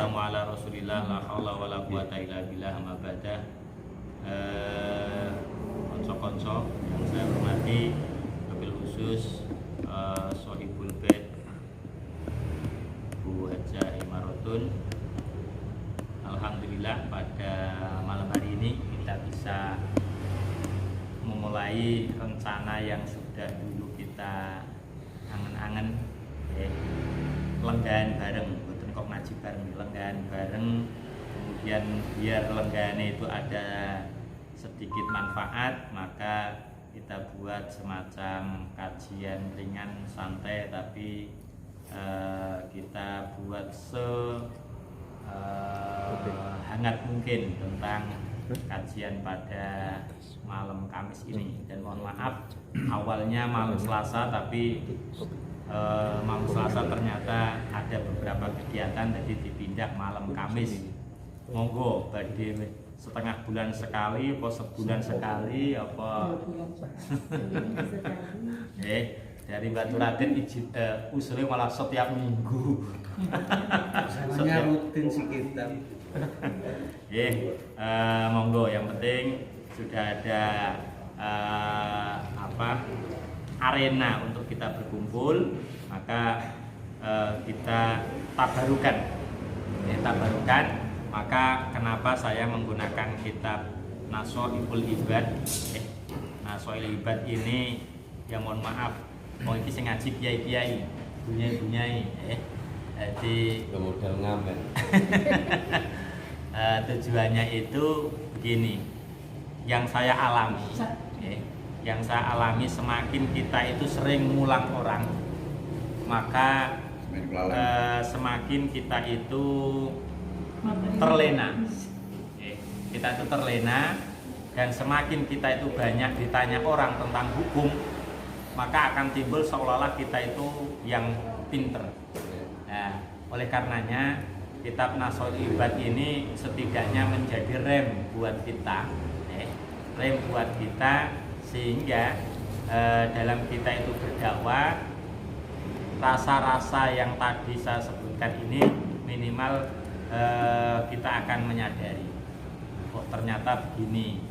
wassalamu ala rasulillah la haula wala quwata illa billah amma ba'da. Konco-konco yang saya hormati, wabil khusus Sohibul Bait Bu Hajah Imaratun. Alhamdulillah pada malam hari ini kita bisa memulai rencana yang sudah dulu kita angen-angen, lenggahan bareng, bukan kok ngaji bareng, lenggahan bareng. Kemudian biar lenggahannya itu ada sedikit manfaat, maka kita buat semacam kajian ringan santai, tapi kita buat hangat mungkin tentang kajian pada malam Kamis ini. Dan mohon maaf, awalnya malam Selasa, tapi malam Selasa ternyata ada beberapa kegiatan, jadi dipindah malam Kamis. Monggo badhe setengah bulan sekali apa sebulan sekali apa dari Batu Raden usulnya malah setiap minggu. Namanya rutin sih kita. Monggo, yang penting sudah ada arena untuk kita berkumpul, maka kita tabarukan. Maka kenapa saya menggunakan kitab Nashohul Ibad? Nashohul Ibad ini, ya mohon maaf, mau ini sing ngaji kiai-kiai, bunyai-bunyai, jadi modal ngamen. Tujuannya itu begini, yang saya alami, semakin kita itu sering ngulang orang, maka semakin kita itu terlena. Kita itu terlena, dan semakin kita itu banyak ditanya orang tentang hukum, maka akan timbul seolah-olah kita itu yang pinter. Nah, oleh karenanya kitab Nashohul Ibad ini setidaknya menjadi rem buat kita, sehingga dalam kita itu berdakwah, rasa-rasa yang tadi saya sebutkan ini minimal kita akan menyadari, oh ternyata begini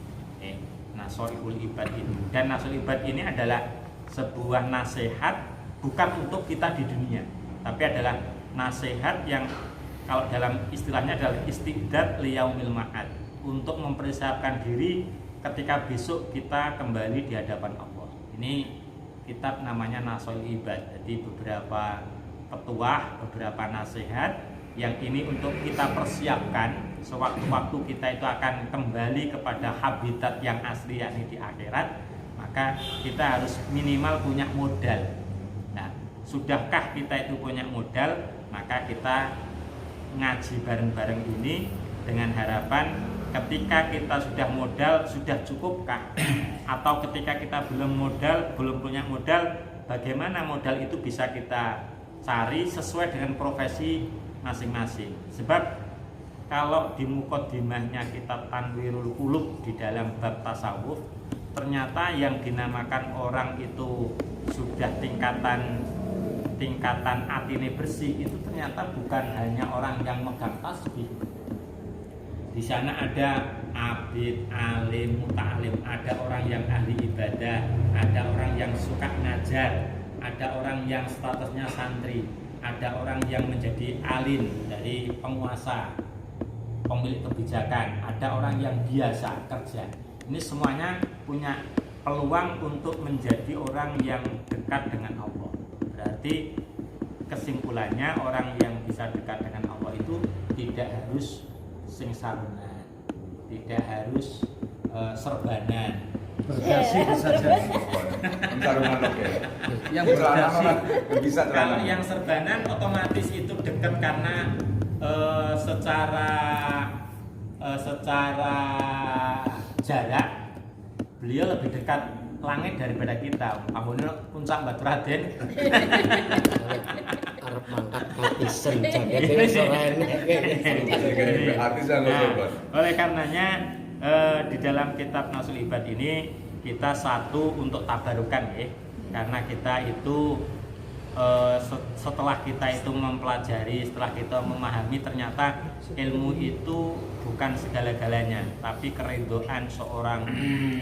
Nashohul Ibad ini. Dan Nashohul Ibad ini adalah sebuah nasihat bukan untuk kita di dunia, tapi adalah nasihat yang kalau dalam istilahnya adalah istidad liyaumil ma'ad, untuk mempersiapkan diri ketika besok kita kembali di hadapan Allah. Ini kitab namanya Nashohul Ibad. Jadi beberapa petuah, beberapa nasihat yang ini untuk kita persiapkan sewaktu-waktu kita itu akan kembali kepada habitat yang asli, yakni di akhirat. Maka kita harus minimal punya modal. Nah, sudahkah kita itu punya modal? Maka kita ngaji bareng-bareng ini dengan harapan ketika kita sudah modal, sudah cukupkah? Atau ketika kita belum punya modal, bagaimana modal itu bisa kita cari sesuai dengan profesi masing-masing. Sebab kalau di muqaddimahnya kitab Tanwirul Qulub di dalam bab tasawuf, ternyata yang dinamakan orang itu sudah tingkatan atine bersih, itu ternyata bukan hanya orang yang megang tasbih. Di sana ada abid, alim, muta'alim, ada orang yang ahli ibadah, ada orang yang suka ngajar, ada orang yang statusnya santri, ada orang yang menjadi alim dari penguasa, pemilik kebijakan, ada orang yang biasa kerja. Ini semuanya punya peluang untuk menjadi orang yang dekat dengan Allah. Berarti kesimpulannya, orang yang bisa dekat dengan Allah itu tidak harus sing sarunan, tidak harus serbanan. Berdasi saja. Yang berdasi bisa. Kalau yang serbanan otomatis itu dekat karena secara jarak beliau lebih dekat langit daripada kita. Ampun, puncak Batu Raden. Arep mangkat artisan jagate sorene. Oleh karenanya di dalam kitab Nashohul Ibad ini kita satu untuk tabarukan, karena kita itu setelah kita itu mempelajari, setelah kita memahami, ternyata ilmu itu bukan segala-galanya, tapi keridhaan seorang guru,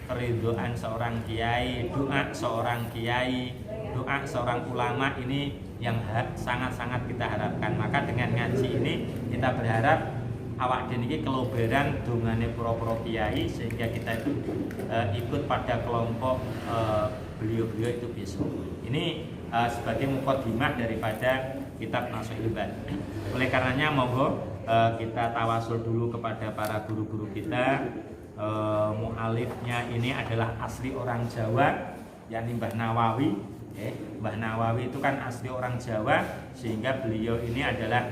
keridhaan seorang kiai, doa seorang kiai, doa seorang ulama, ini yang sangat-sangat kita harapkan. Maka dengan ngaji ini kita berharap awak dene iki keloberan dongane para kiai, sehingga kita itu ikut pada kelompok beliau-beliau itu besok. Ini sebagai mukadimah daripada kitab Nashul Ibad. Oleh karenanya monggo kita tawasul dulu kepada para guru-guru kita. Mu'alifnya ini adalah asli orang Jawa, yakni Mbah Nawawi. Mbah Nawawi itu kan asli orang Jawa, sehingga beliau ini adalah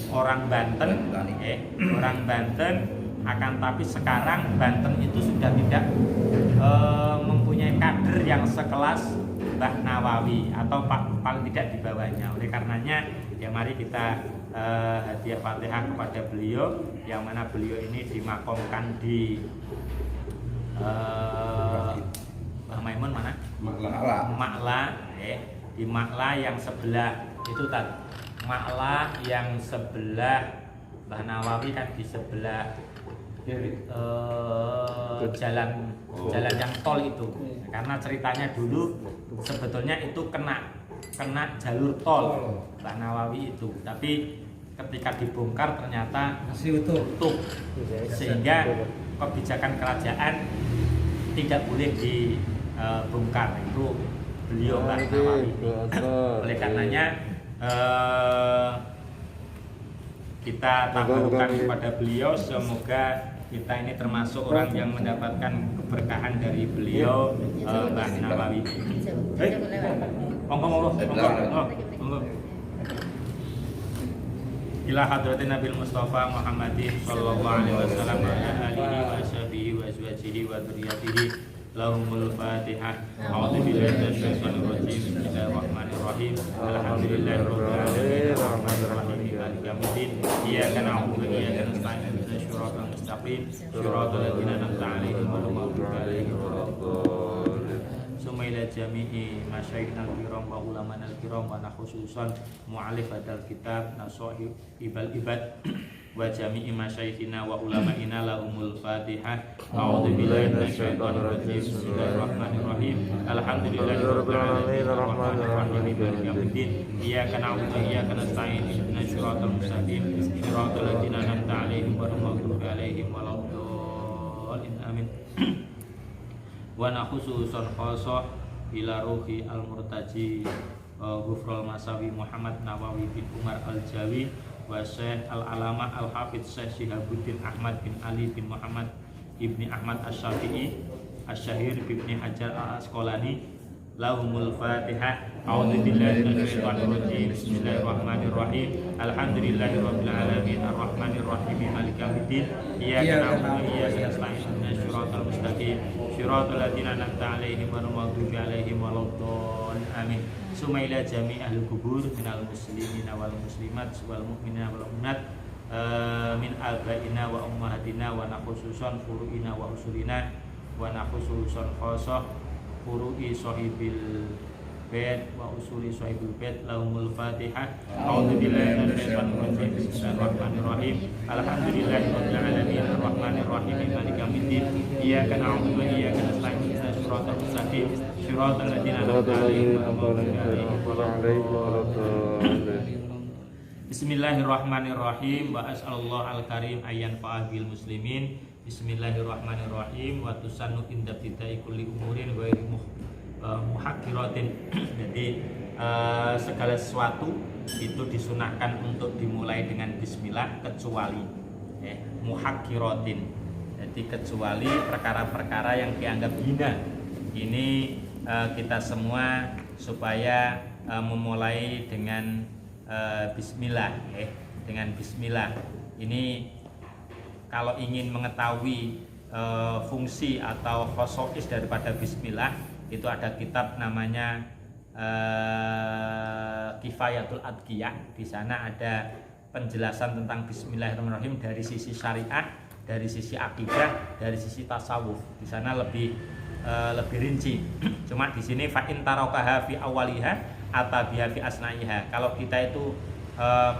orang Banten, orang Banten. Akan tapi sekarang Banten itu sudah tidak mempunyai kader yang sekelas Mbah Nawawi, atau paling tidak di bawahnya. Oleh karenanya ya mari kita hadiah Fatihah kepada beliau, yang mana beliau ini dimakamkan di Mbah Maimun mana? Makla, di Makla yang sebelah itu tadi. Makla yang sebelah Mbah Nawawi kan di sebelah jalan yang tol itu. Karena ceritanya dulu sebetulnya itu kena jalur tol Mbah Nawawi itu, tapi ketika dibongkar ternyata masih utuh, sehingga kebijakan kerajaan tidak boleh dibongkar. Itu beliau Mbah Nawawi. Oleh karenanya kita tabarukkan kepada beliau, semoga kita ini termasuk orang yang mendapatkan keberkahan dari beliau Mbah Nawawi. Monggo. Ila hadratin Nabil Mustafa Muhammadin sallallahu alaihi wasallam wa ala alihi wa sahbihi wa azwajihi wa dzurriyyatihi. Lahumul Fatihah. A'udzu billahi minasyaitonir rajim. Bismillahirrahmanirrahim. Alhamdulillahirabbil alamin. Arrahmanir rahim. Maliki yaumiddin. Iyyaka na'budu wa iyyaka nasta'in. Ihdinas siratal mustaqim. Siratal ladzina an'amta 'alaihim ghairil maghdubi 'alaihim waladdallin. Sumaila jami'i masyayikhna al-kiram wa ulamana al-kiram wa nakhususan mu'alif hadal kitab Nashul Ibad wa jami'i masyayikhina wa ulama'ina lahumul Fatihah. A'udzu billahi minasyaitonir rajim. Bismillahirrahmanirrahim. Alhamdulillahirabbil alamin. Arrahmanir rahim. Maliki yaumiddin. Iyyaka na'budu wa iyyaka nasta'in. Ihdinas siratal mustaqim. Siratal ladzina an'amta 'alaihim ghairil maghdubi 'alaihim waladdallin. Amin. Wa nakhususun khassa ila ruhi al-murtaji Ghufrul Masawi Muhammad Nawawi bin Umar al-Jawi wa Syekh al-Alamah al-Hafidz Syekh Shihabuddin Ahmad bin Ali bin Muhammad ibni Ahmad asy-Syafi'i asy-Syahir bin Hajar al-Asqalani. Lahumul Fatihah. A'udzu billahi minasyaitonir rajim. Bismillahirrahmanirrahim. Alhamdulillahirabbil alamin. Arrahmanir rahim. Maliki yaumiddin. Iyyaka na'budu wa iyyaka nasta'in. Ihdinas siratal mustaqim. Siratal ladzina an'amta 'alaihim ghairil maghdubi 'alaihim waladdallin. Amin. Summa ila jami' ahli kubur minal muslimina wal muslimat wal mu'minina wal mu'minat min abaina wa ummahatina wa nakhususan furu'ina wa usulina wa nakhususan khasah furu'i sahibil bait wa usuli sahibul bait. Lahumul Fatihah. A'udzu billahi minasyaitonir rajim. Bismillahirrahmanirrahim. Alhamdulillahirabbil alamin. Arrahmanir rahim. Maliki yaumiddin. Iyyaka na'budu wa iyyaka nasta'in. Ihdinas siratal mustaqim. Siratal ladzina an'amta 'alaihim ghairil maghdubi. Bismillahirrahmanirrahim. Wa as'alullah al-karim ayyan fa'abil muslimin. Bismillahirrahmanirrahim. Wa tusannu inda bidai kulli umurin ghairi muhakkiratin. Jadi segala sesuatu itu disunahkan untuk dimulai dengan bismillah kecuali muhakkiratin. Jadi kecuali perkara-perkara yang dianggap hina. Ini kita semua supaya memulai dengan bismillah, dengan bismillah. Ini kalau ingin mengetahui fungsi atau khosois daripada bismillah, itu ada kitab namanya Kifayatul Adqiyah. Di sana ada penjelasan tentang bismillahirrahmanirrahim dari sisi syariah, dari sisi akidah, dari sisi tasawuf. Di sana lebih lebih rinci. Cuma di sini fa in tarakaha fi awaliha atabiha fi asnaiha. Kalau kita itu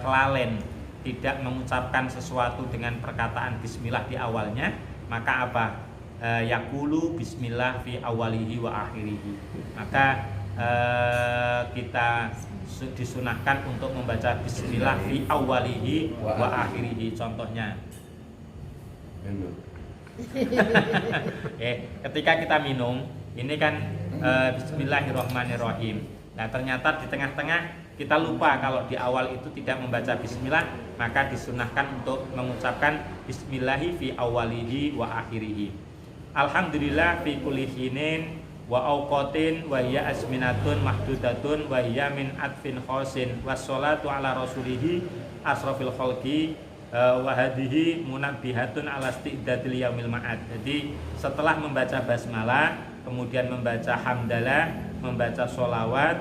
kelalen tidak mengucapkan sesuatu dengan perkataan bismillah di awalnya, maka apa? Yaqulu bismillah fi awalihi wa akhirihi. Maka kita disunahkan untuk membaca bismillah fi awalihi wa akhirihi. Contohnya ketika kita minum ini kan bismillahirrahmanirrahim. Nah ternyata di tengah-tengah kita lupa kalau di awal itu tidak membaca bismillah, maka disunahkan untuk mengucapkan bismillahi fi awalihi wa akhirihi. Alhamdulillah fi kulli hinin wa auqatin wa hiya asminatun mahdudatun wa hiya min atfin khosin wassalatu ala rasulihi asrafil khalqi wa hadhihi munabbihatun ala isti'dadil yaumil ma'ad. Jadi setelah membaca basmalah, kemudian membaca hamdalah, membaca sholawat,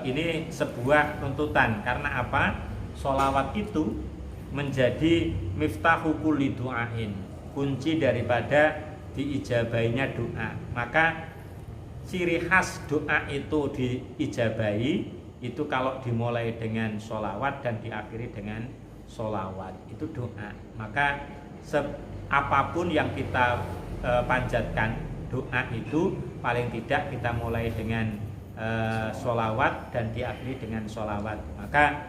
ini sebuah tuntutan. Karena apa? Sholawat itu menjadi miftahu kulli du'ain, kunci daripada diijabainya doa. Maka ciri khas doa itu diijabahi itu kalau dimulai dengan sholawat dan diakhiri dengan sholawat, itu doa. Maka apapun yang kita panjatkan doa itu paling tidak kita mulai dengan sholawat dan diakhiri dengan sholawat. Maka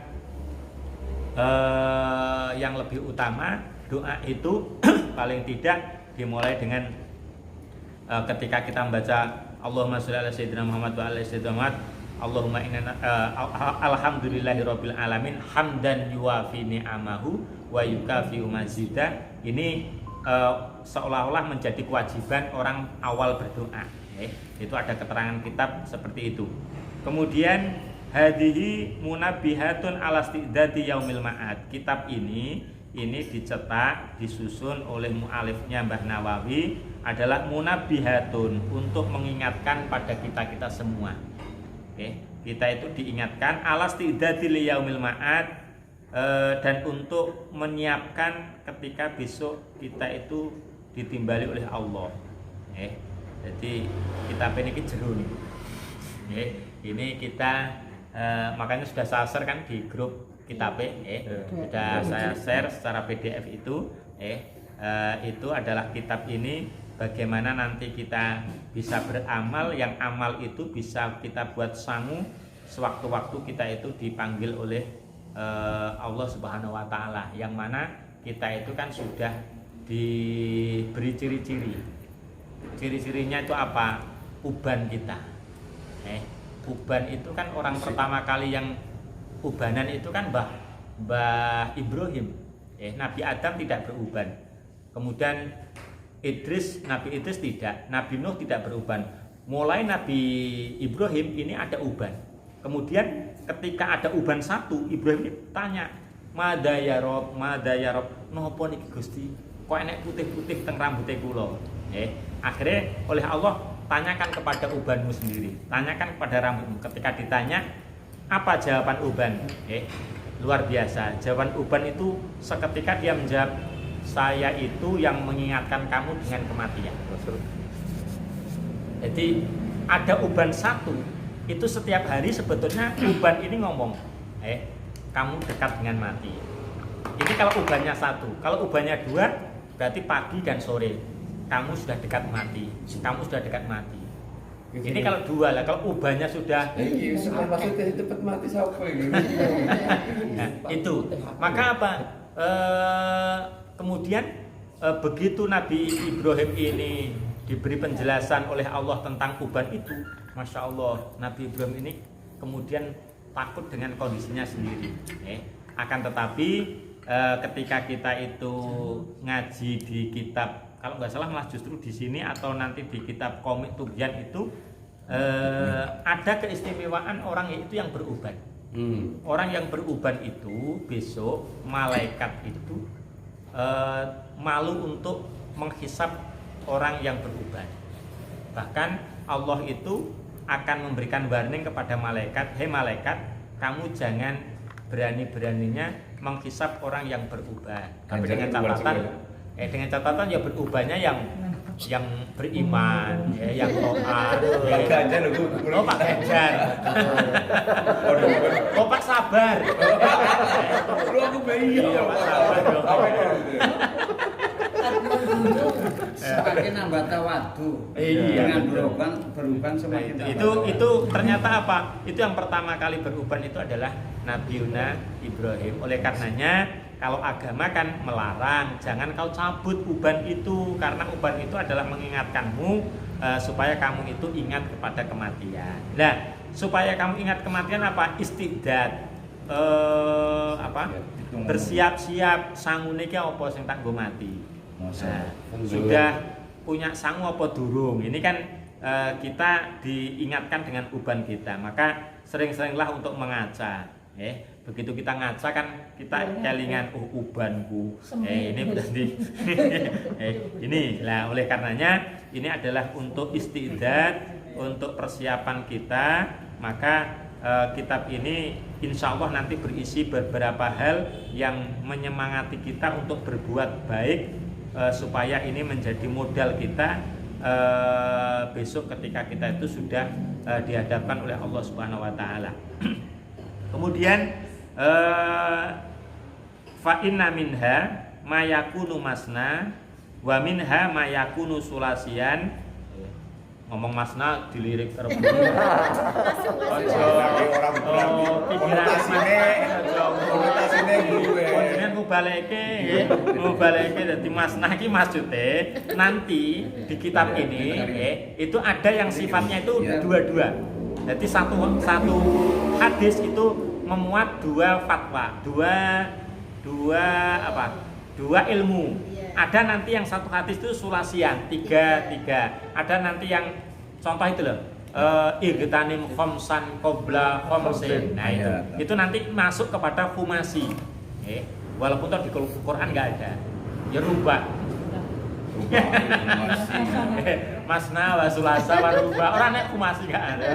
yang lebih utama doa itu paling tidak dimulai dengan ketika kita membaca Allahumma sholli ala sayyidina Muhammad wa ala sayyidina Muhammad, Allahumma inna alhamdulillahirabbil alamin hamdan yuwafi ni'amahu wa yukafi'u mazidah. Ini seolah-olah menjadi kewajiban orang awal berdoa. Itu ada keterangan kitab seperti itu. Kemudian hadhihi munabbihatun ala isti'dadi yaumil ma'ad. Kitab ini dicetak, disusun oleh mu'alifnya Mbah Nawawi adalah munabbihatun, untuk mengingatkan pada kita semua. Kita itu diingatkan ala isti'dadi yaumil ma'ad, dan untuk menyiapkan ketika besok kita itu ditimbali oleh Allah. Jadi kitab ini jero nih. Ini kita makanya sudah saya share kan di grup kitab, sudah saya share secara PDF itu. Itu adalah kitab ini, bagaimana nanti kita bisa beramal, yang amal itu bisa kita buat sangu sewaktu-waktu kita itu dipanggil oleh Allah Subhanahu wa Ta'ala, yang mana kita itu kan sudah diberi ciri-ciri. Ciri-cirinya itu apa? Uban kita. Uban itu kan orang pertama kali yang ubanan itu kan Mbah Ibrahim. Nabi Adam tidak beruban. Kemudian Nabi Idris tidak, Nabi Nuh tidak beruban. Mulai Nabi Ibrahim ini ada uban. Kemudian ketika ada uban satu, Ibrahim tanya, "Mada ya Rob, nopo niki Gusti? Kok enek putih-putih teng rambute kula?" Akhirnya oleh Allah, tanyakan kepada ubanmu sendiri, tanyakan kepada rambutmu. Ketika ditanya, apa jawaban uban? Luar biasa. Jawaban uban itu seketika dia menjawab, "Saya itu yang mengingatkan kamu dengan kematian." Jadi ada uban satu, itu setiap hari sebetulnya uban ini ngomong, kamu dekat dengan mati. Ini kalau ubannya satu. Kalau ubannya dua, berarti pagi dan sore kamu sudah dekat mati. Kamu sudah dekat mati. Ini kalau dua lah. Kalau ubannya sudah maksudnya cepat mati siapa ini? Nah, itu. Maka apa? Kemudian begitu Nabi Ibrahim ini diberi penjelasan oleh Allah tentang uban itu, Masya Allah, Nabi Ibrahim ini kemudian takut dengan kondisinya sendiri. Akan tetapi ketika kita itu ngaji di kitab, kalau nggak salah malah justru di sini atau nanti di kitab komik Tugyan itu ada keistimewaan orang itu yang beruban. Orang yang beruban itu besok malaikat itu malu untuk menghisap orang yang beruban. Bahkan Allah itu akan memberikan warning kepada malaikat, "Hei malaikat, kamu jangan berani-beraninya menghisap orang yang beruban." Tapi dengan catatan ya berubahnya yang yang beriman, ya, yang taat. Pak Ganjar lho. Oh, Pak Ganjar. Oh, Pak Sabar. Lu aku bayi. Iya, Pak Sabar. Semakin nambah tawadu. Iya, Dengan betul. beruban semakin Nah, tambah itu ternyata apa? Itu yang pertama kali beruban itu adalah Nabiuna Ibrahim. Oleh karenanya kalau agama kan melarang, jangan kau cabut uban itu karena uban itu adalah mengingatkanmu supaya kamu itu ingat kepada kematian. Nah, supaya kamu ingat kematian apa? Istiqdad. Bersiap-siap sangune ki apa sing tak nggo mati. Nah, sudah punya sangu apa durung? Ini kan kita diingatkan dengan uban kita. Maka sering-seringlah untuk mengaca. Begitu kita ngaca kan kita kelingan ubanku. Ini berarti ini lah, oleh karenanya ini adalah untuk istiqdad, untuk persiapan kita. Maka kitab ini insya Allah nanti berisi beberapa hal yang menyemangati kita untuk berbuat baik, supaya ini menjadi modal kita besok ketika kita itu sudah dihadapkan oleh Allah Subhanahu wa taala. Kemudian fa inna minha ma yakunu masna wa minha ma yakunu sulasian. Ngomong masna dilirik terus. Konotasinya gue. Konten ngubaleke dadi masna iki maksude nanti di kitab ini itu ada yang sifatnya itu dua-dua. Jadi satu hadis itu memuat dua fatwa, dua ilmu. Ada nanti yang satu hadis itu sulasian, tiga. Ada nanti yang contoh itu loh, igtanim khamsan qabla khamsin. Nah itu nanti masuk kepada khumasi. Walaupun toh di Quran nggak ada. Ya rubah. Masna wa sulasa wa rubah. Orang nek khumasi nggak ada.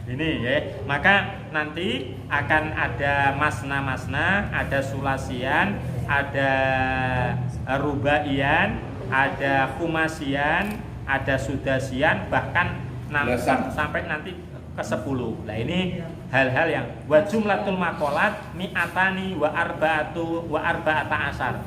Ini ya, maka nanti akan ada masna, ada sulasian, ada rubaian, ada khumasian, ada sudasian, bahkan sampai nanti ke 10. Nah ini hal-hal yang wa jumlatul maqalat mi'atani wa arba'ata asar.